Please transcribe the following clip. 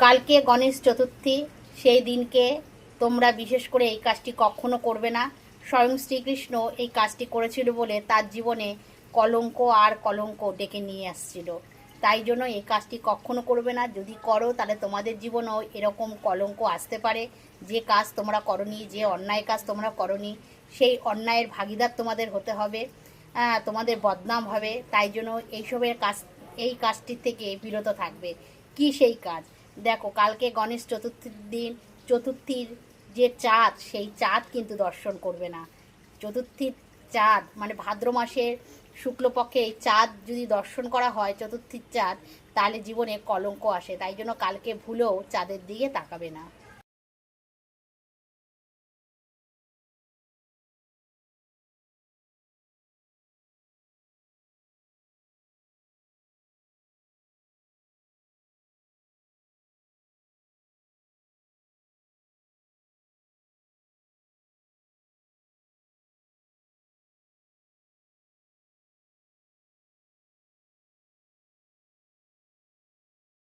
কালকে গণেশ চতুর্থী, সেই দিনকে তোমরা বিশেষ করে এই কাজটি কখনো করবে না। স্বয়ং শ্রীকৃষ্ণ এই কাজটি করেছিল বলে তার জীবনে কলঙ্ক আর কলঙ্ক ডেকে নিয়ে আসছিল। তাই জন্য এই কাজটি কখনো করবে না। যদি করো তাহলে তোমাদের জীবনেও এরকম কলঙ্ক আসতে পারে। যে কাজ তোমরা করনি, যে অন্যায় কাজ তোমরা করনি, সেই অন্যায়ের ভাগিদার তোমাদের হতে হবে, তোমাদের বদনাম হবে। তাই জন্য এইসবের কাজ, এই কাজটির থেকে বিরত থাকবে। কি সেই কাজ? দেখো, কালকে গণেশ চতুর্থীর দিন, চতুর্থীর যে চাঁদ, সেই চাঁদ কিন্তু দর্শন করবে না। চতুর্থীর চাঁদ মানে ভাদ্র মাসের শুক্লপক্ষে এই চাঁদ যদি দর্শন করা হয়, চতুর্থীর চাঁদ, তাহলে জীবনে কলঙ্ক আসে। তাই জন্য কালকে ভুলেও চাঁদের দিকে তাকাবে না।